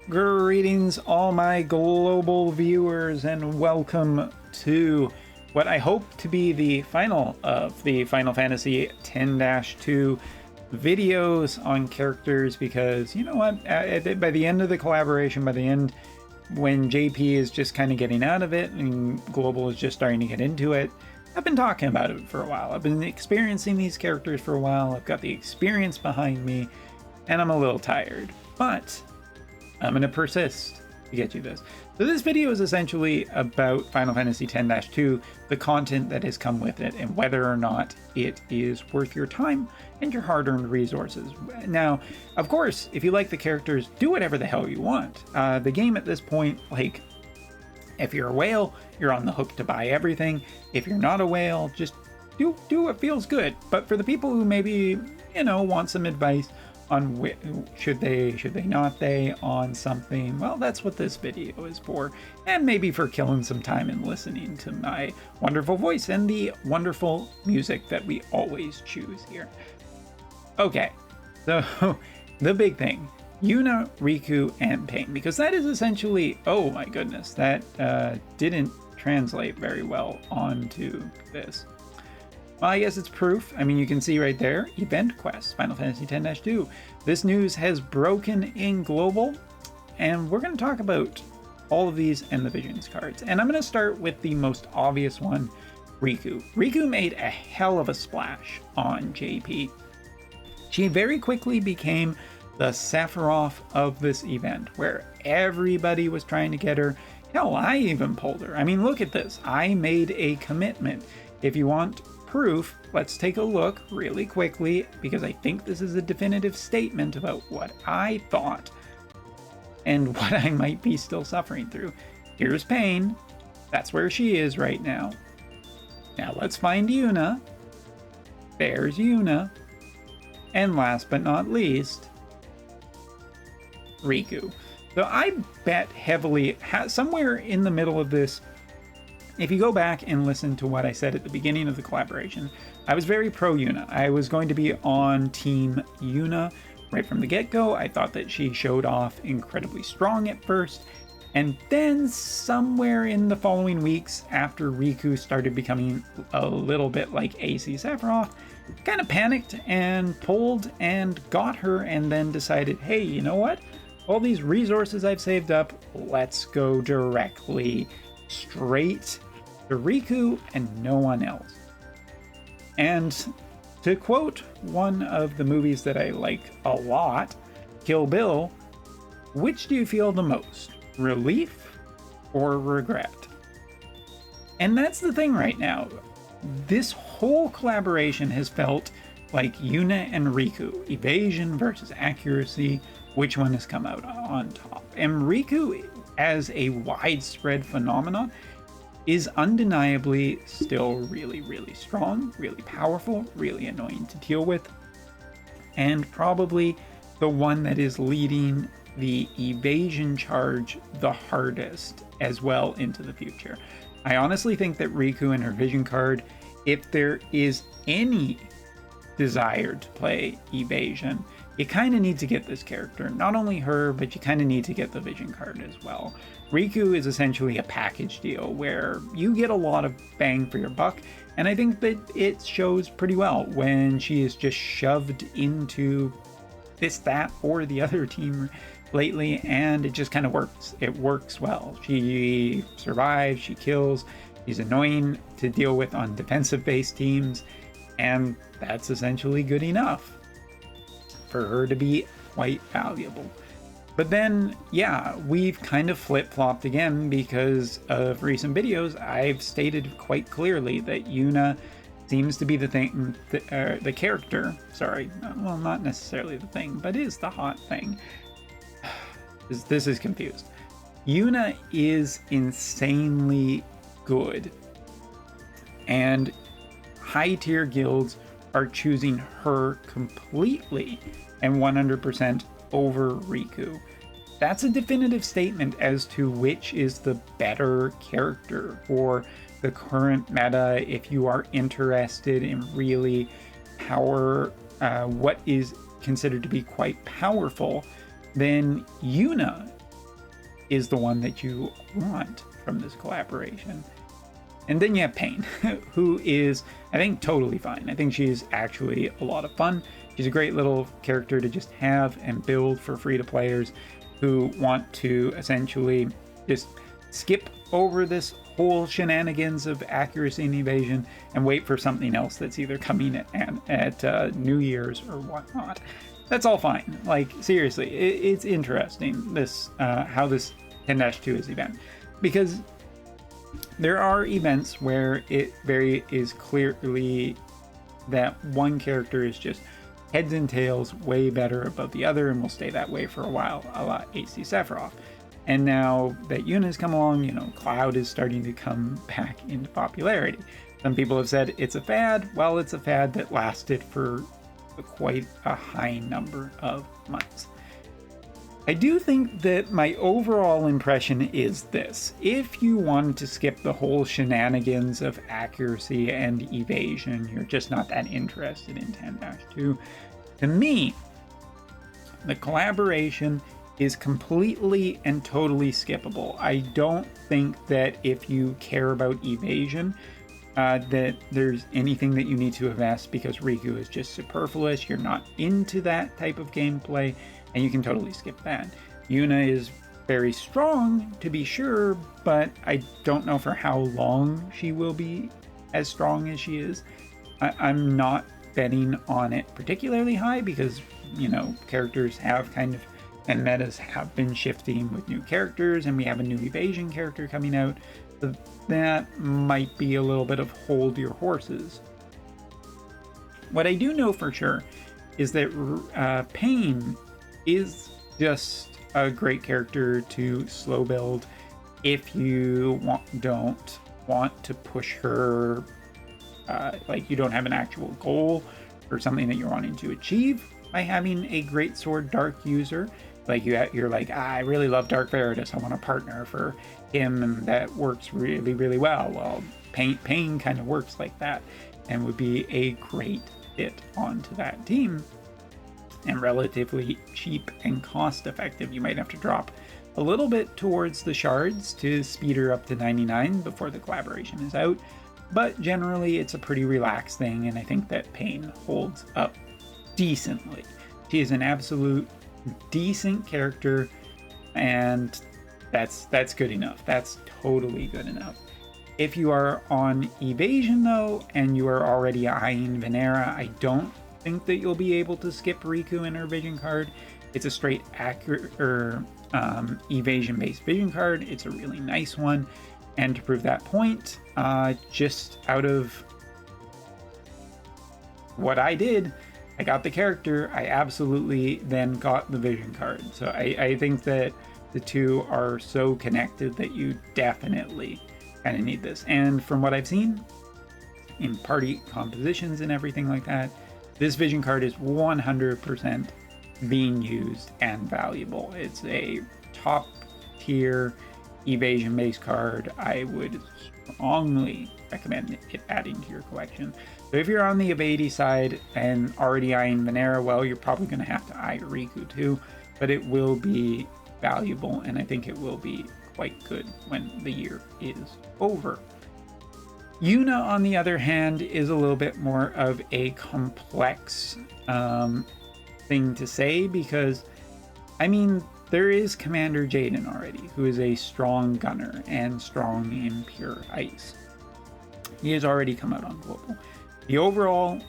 Greetings, all my global viewers, and welcome to what I hope to be the final of the Final Fantasy X-2 videos on characters, because you know what, by the end of the collaboration, by the end when JP is just kind of getting out of it and Global is just starting to get into it, I've been talking about it for a while. I've been experiencing these characters for a while. I've got the experience behind me, and I'm a little tired, but I'm going to persist to get you this. So this video is essentially about Final Fantasy X-2, the content that has come with it, and whether or not it is worth your time and your hard-earned resources. Now, of course, if you like the characters, do whatever the hell you want. The game at this point, like, if you're a whale, you're on the hook to buy everything. If you're not a whale, just do what feels good. But for the people who maybe, you know, want some advice on should they not they on something, well, that's what this video is for, and maybe for killing some time and listening to my wonderful voice and the wonderful music that we always choose here. Okay, so the big thing, Yuna, Riku, and Pain, because that is essentially, oh my goodness, that didn't translate very well onto this. Well, I guess it's proof. I mean, you can see right there, Event Quest, Final Fantasy X-2. This news has broken in Global, and we're going to talk about all of these and the Visions cards. And I'm going to start with the most obvious one, Riku. Riku made a hell of a splash on JP. She very quickly became the Sephiroth of this event, where everybody was trying to get her. Hell, I even pulled her. I mean, look at this. I made a commitment. If you want proof, let's take a look really quickly, because I think this is a definitive statement about what I thought and what I might be still suffering through. Here's Pain. That's where she is right now. Now let's find Yuna. There's Yuna. And last but not least, Riku. So I bet heavily, somewhere in the middle of this, if you go back and listen to what I said at the beginning of the collaboration, I was very pro Yuna. I was going to be on team Yuna right from the get-go. I thought that she showed off incredibly strong at first, and then somewhere in the following weeks, after Riku started becoming a little bit like AC Sephiroth, kind of panicked and pulled and got her, and then decided, hey, you know what? All these resources I've saved up, let's go directly straight to Riku and no one else. And to quote one of the movies that I like a lot, Kill Bill, which do you feel the most, relief or regret? And that's the thing right now. This whole collaboration has felt like Yuna and Riku, evasion versus accuracy, which one has come out on top. And Riku, as a widespread phenomenon, is undeniably still really, really strong, really powerful, really annoying to deal with, and probably the one that is leading the evasion charge the hardest as well into the future. I honestly think that Riku and her vision card, if there is any desire to play evasion, you kind of need to get this character. Not only her, but you kind of need to get the vision card as well. Riku is essentially a package deal where you get a lot of bang for your buck, and I think that it shows pretty well when she is just shoved into this, that, or the other team lately, and it just kind of works. It works well. She survives, she kills, she's annoying to deal with on defensive-based teams, and that's essentially good enough for her to be quite valuable. But then, yeah, we've kind of flip-flopped again because of recent videos. I've stated quite clearly that Yuna seems to be the thing, the character, sorry, well, not necessarily the thing, but is the hot thing. This is confused. Yuna is insanely good, and high-tier guilds are choosing her completely and 100% over Riku. That's a definitive statement as to which is the better character for the current meta. If you are interested in really what is considered to be quite powerful, then Yuna is the one that you want from this collaboration. And then you have Pain, who is, I think, totally fine. I think she's actually a lot of fun. She's a great little character to just have and build for free-to-players who want to essentially just skip over this whole shenanigans of accuracy and evasion and wait for something else that's either coming at New Year's or whatnot. That's all fine. Like, seriously, it's interesting, this how this 10-2 is event, because there are events where it is clearly that one character is just heads and tails way better above the other and will stay that way for a while, a la AC Sephiroth. And now that Yuna's come along, Cloud is starting to come back into popularity. Some people have said it's a fad. Well, it's a fad that lasted for quite a high number of months. I do think that my overall impression is this. If you wanted to skip the whole shenanigans of accuracy and evasion, you're just not that interested in 10-2. To me, the collaboration is completely and totally skippable. I don't think that if you care about evasion, that there's anything that you need to invest, because Riku is just superfluous. You're not into that type of gameplay, and you can totally skip that. Yuna is very strong, to be sure, but I don't know for how long she will be as strong as she is. I'm not betting on it particularly high, because, characters have kind of, and metas have been shifting with new characters, and we have a new evasion character coming out. So that might be a little bit of hold your horses. What I do know for sure is that Pain is just a great character to slow build if you don't want to push her, like you don't have an actual goal or something that you're wanting to achieve by having a great sword dark user. Like you're like, I really love Dark Veritas, I want a partner for him, and that works really, really well. Well, Pain kind of works like that and would be a great fit onto that team, and relatively cheap and cost effective. You might have to drop a little bit towards the shards to speed her up to 99 before the collaboration is out, but generally it's a pretty relaxed thing, and I think that Pain holds up decently. She is an absolute decent character, and that's good enough. That's totally good enough. If you are on evasion though, and you are already eyeing Venera, I don't think that you'll be able to skip Riku in her vision card. It's a straight accurate evasion based vision card. It's a really nice one, and to prove that point, just out of what I did, I got the character, I absolutely then got the vision card. So I think that the two are so connected that you definitely kind of need this. And from what I've seen in party compositions and everything like that, this vision card is 100% being used and valuable. It's a top tier evasion based card. I would strongly recommend it adding to your collection. So if you're on the evady side and already eyeing Venera, well, you're probably going to have to eye Riku too, but it will be valuable, and I think it will be quite good when the year is over. Yuna, on the other hand, is a little bit more of a complex thing to say, because, I mean, there is Commander Jaden already, who is a strong gunner and strong in pure ice. He has already come out on global. The overall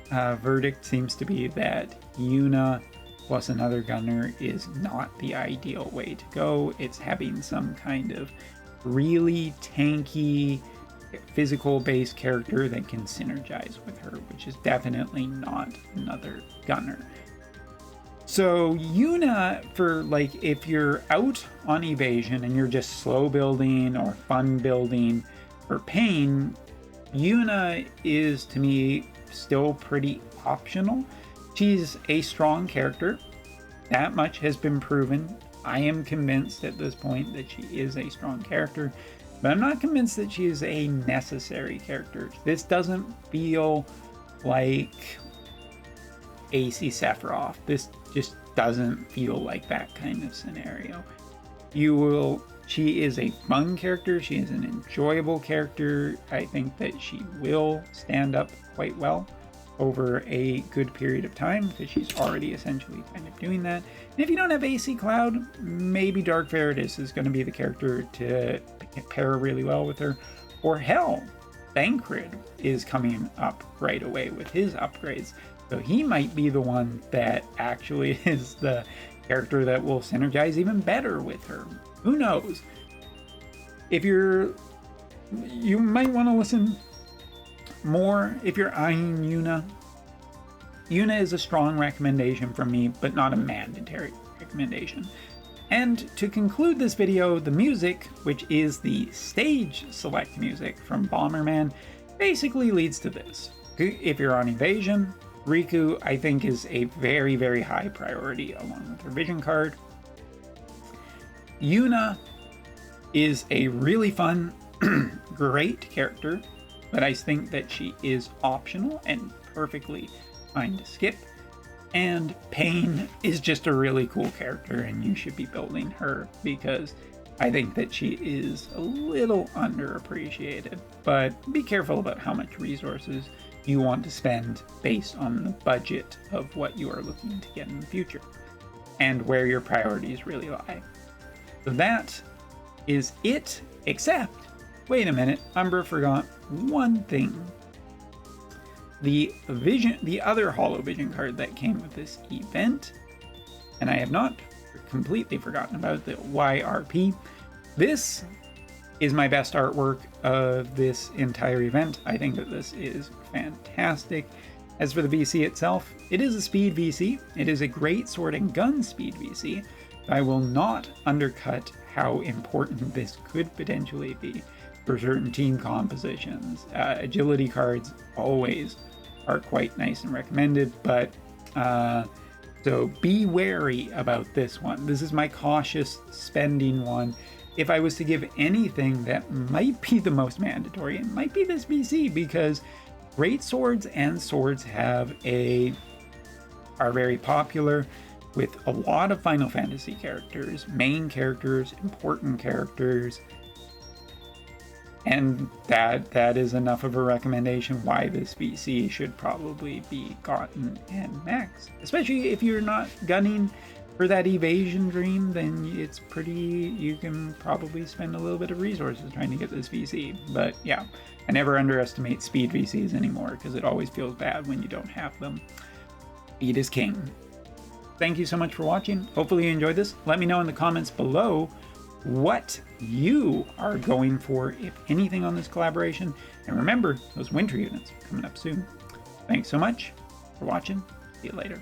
verdict seems to be that Yuna plus another gunner is not the ideal way to go. It's having some kind of really tanky, physical-based character that can synergize with her, which is definitely not another gunner. So Yuna, for like, if you're out on evasion and you're just slow building or fun building for Pain, Yuna is, to me, still pretty optional. She's a strong character. That much has been proven. I am convinced at this point that she is a strong character, but I'm not convinced that she is a necessary character. This doesn't feel like AC Sephiroth. This just doesn't feel like that kind of scenario. She is a fun character. She is an enjoyable character. I think that she will stand up quite well over a good period of time because she's already essentially kind of doing that. And if you don't have AC Cloud, maybe Dark Veritas is going to be the character to pair really well with her. Or hell, Thancred is coming up right away with his upgrades. So he might be the one that actually is the character that will synergize even better with her. Who knows? You might want to listen more if you're eyeing Yuna. Yuna is a strong recommendation from me, but not a mandatory recommendation. And to conclude this video, the music, which is the stage select music from Bomberman, basically leads to this. If you're on Evasion, Riku, I think, is a very, very high priority along with her vision card. Yuna is a really fun, great character, but I think that she is optional and perfectly fine to skip. And Pain is just a really cool character, and you should be building her because I think that she is a little underappreciated. But be careful about how much resources you want to spend based on the budget of what you are looking to get in the future and where your priorities really lie. So that is it, except, wait a minute, Umbra forgot one thing. The other Holo Vision card that came with this event, and I have not completely forgotten about the YRP. This is my best artwork of this entire event. I think that this is fantastic. As for the VC itself, it is a speed VC. It is a great sword and gun speed VC. I will not undercut how important this could potentially be for certain team compositions. Agility cards always are quite nice and recommended, but so be wary about this one. This is my cautious spending one. If I was to give anything that might be the most mandatory, it might be this VC, because great swords and swords are very popular with a lot of Final Fantasy characters, main characters, important characters. And that is enough of a recommendation why this VC should probably be gotten en max. Especially if you're not gunning for that evasion dream, then you can probably spend a little bit of resources trying to get this VC. But yeah, I never underestimate speed VCs anymore because it always feels bad when you don't have them. Speed is king. Thank you so much for watching. Hopefully you enjoyed this. Let me know in the comments below what you are going for, if anything, on this collaboration. And remember, those winter units are coming up soon. Thanks so much for watching. See you later.